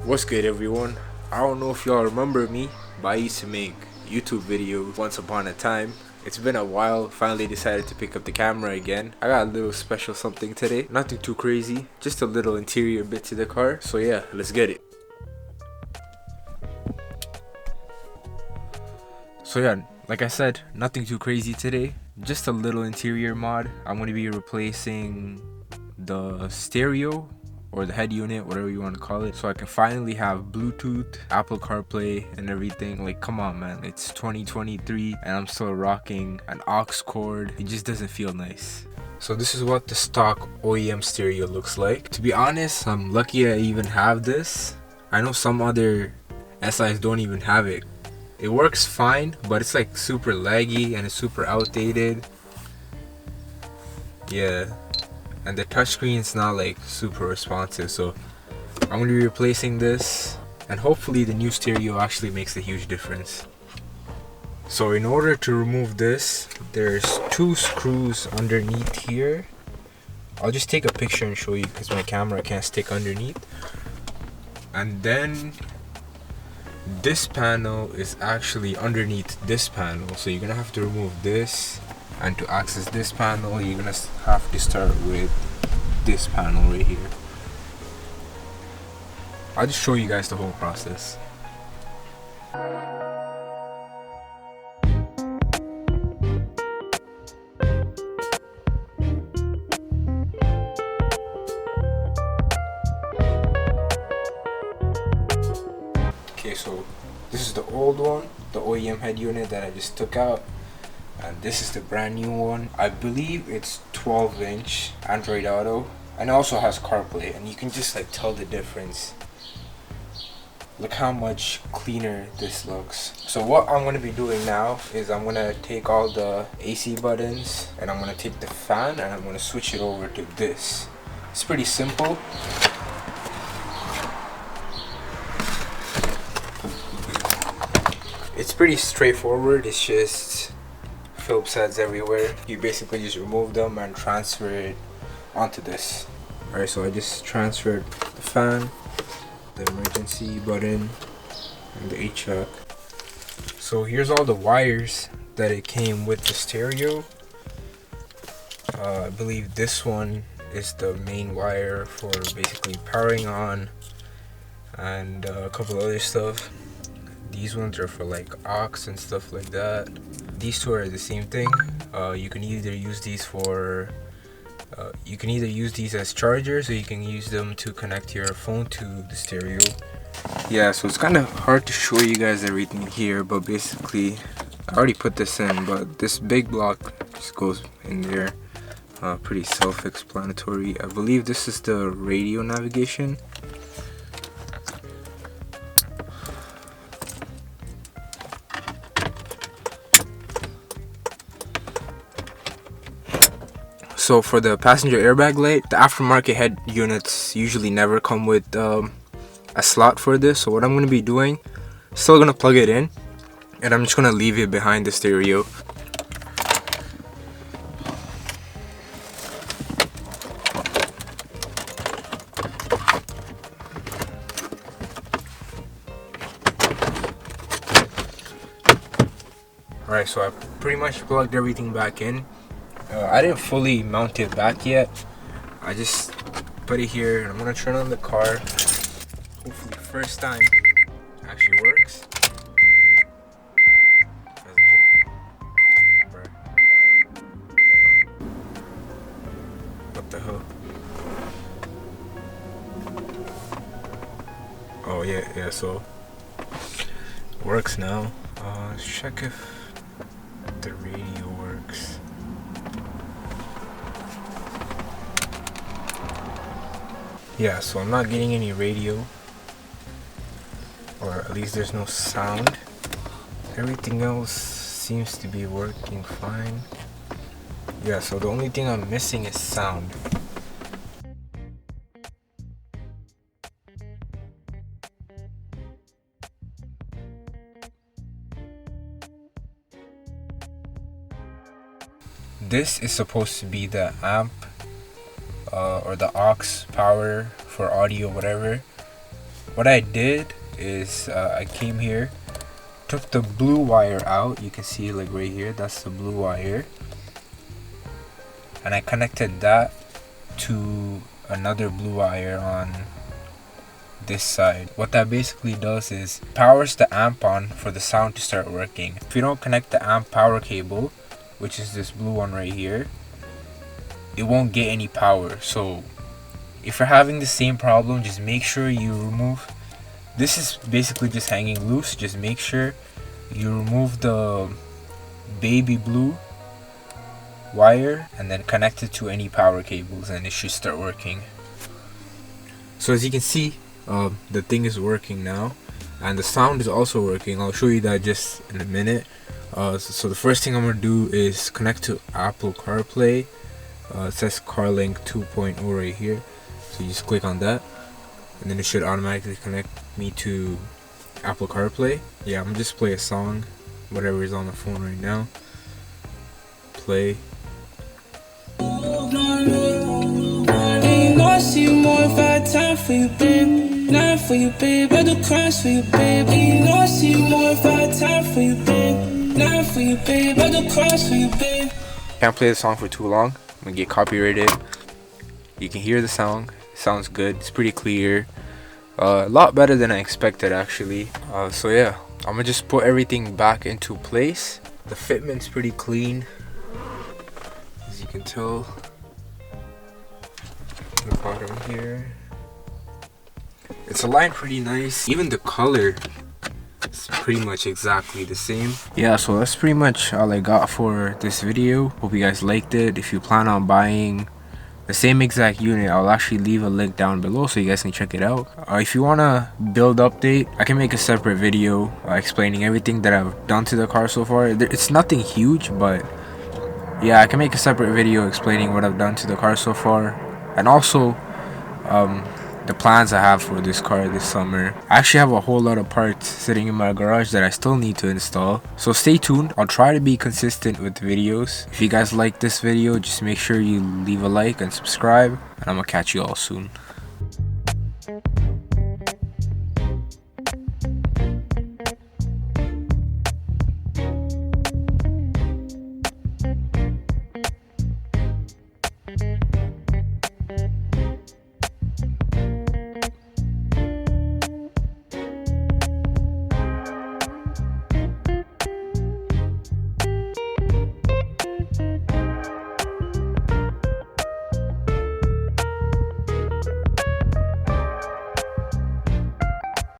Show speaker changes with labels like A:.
A: What's good, everyone? I don't know if y'all remember me, but I used to make YouTube videos once upon a time. It's been a while. Finally decided to pick up the camera again. I got a little special something today. Nothing too crazy, just a little interior bit to the car. So yeah, let's get it. So yeah, like I said, nothing too crazy today. Just a little interior mod. I'm going to be replacing the stereo or the head unit, whatever you want to call it, so I can finally have Bluetooth, Apple Carplay and everything. Like, come on, man, it's 2023 and I'm still rocking an aux cord. It just doesn't feel nice. So this is what the stock OEM stereo looks like. To be honest, I'm lucky I even have this. I know some other SIs don't even have it. It works fine, but it's like super laggy and it's super outdated. Yeah. And the touchscreen is not like super responsive, so I'm going to be replacing this, and hopefully the new stereo actually makes a huge difference. So in order to remove this, there's two screws underneath here. I'll just take a picture and show you because my camera can't stick underneath. And then this panel is actually underneath this panel, so you're gonna have to remove this. And to access this panel, you're gonna have to start with this panel right here. I'll just show you guys the whole process. Okay, so this is the old one, the OEM head unit that I just took out. And this is the brand new one. I believe it's 12-inch Android Auto, and it also has CarPlay, and you can just like tell the difference. Look how much cleaner this looks. So what I'm going to be doing now is I'm going to take all the AC buttons and I'm going to take the fan and I'm going to switch it over to this. It's pretty simple. It's pretty straightforward. It's just Phillips heads everywhere. You basically just remove them and transfer it onto this. Alright, so I just transferred the fan, the emergency button, and the HVAC. So here's all the wires that it came with the stereo. I believe this one is the main wire for basically powering on, and a couple other stuff. These ones are for like aux and stuff like that. These two are the same thing. You can either use these for as chargers, or you can use them to connect your phone to the stereo. Yeah, so it's kind of hard to show you guys everything here, but basically I already put this in, but this big block just goes in there. Pretty self-explanatory. I believe this is the radio navigation. So for the passenger airbag light, the aftermarket head units usually never come with a slot for this. So what I'm going to be doing, still going to plug it in, and I'm just going to leave it behind the stereo. Alright, so I pretty much plugged everything back in. I didn't fully mount it back yet. I just put it here and I'm gonna turn on the car. Hopefully first time it actually works. What the hell? Oh yeah, so it works now. Let's check if the radio works. Yeah, so I'm not getting any radio, or at least there's no sound. Everything else seems to be working fine. Yeah, so the only thing I'm missing is sound. This is supposed to be the amp or the aux power for audio, whatever. what I did is I came here, took the blue wire out. You can see like right here, that's the blue wire, and I connected that to another blue wire on this side. What that basically does is powers the amp on for the sound to start working. If you don't connect the amp power cable, which is this blue one right here, it won't get any power. So if you're having the same problem, just make sure you remove, this is basically just hanging loose, just make sure you remove the baby blue wire and then connect it to any power cables, and it should start working. So as you can see, the thing is working now, and the sound is also working. I'll show you that just in a minute. So the first thing I'm gonna do is connect to Apple CarPlay. It says CarLink 2.0 right here, so you just click on that and then it should automatically connect me to Apple CarPlay. Yeah, I'm gonna just play a song, whatever is on the phone right now. Play. For you, babe, not for you, babe. I do crimes for you, babe. You know I see more if I had time for you, babe. Not for you, babe. I do crimes for you, babe. Can't play the song for too long. I'm gonna get copyrighted. You can hear the song. It sounds good. It's pretty clear. A lot better than I expected, actually. So yeah, I'm gonna just put everything back into place. The fitment's pretty clean, as you can tell. The bottom here. It's aligned pretty nice. Even the color is pretty much exactly the same. Yeah, so that's pretty much all I got for this video. Hope you guys liked it. If you plan on buying the same exact unit, I'll actually leave a link down below so you guys can check it out. If you want a build update, I can make a separate video explaining everything that I've done to the car so far. It's nothing huge, but yeah, I can make a separate video explaining what I've done to the car so far, and also the plans I have for this car this summer. I actually have a whole lot of parts sitting in my garage that I still need to install, so stay tuned. I'll try to be consistent with videos. If you guys like this video, just make sure you leave a like and subscribe, and I'm gonna catch you all soon.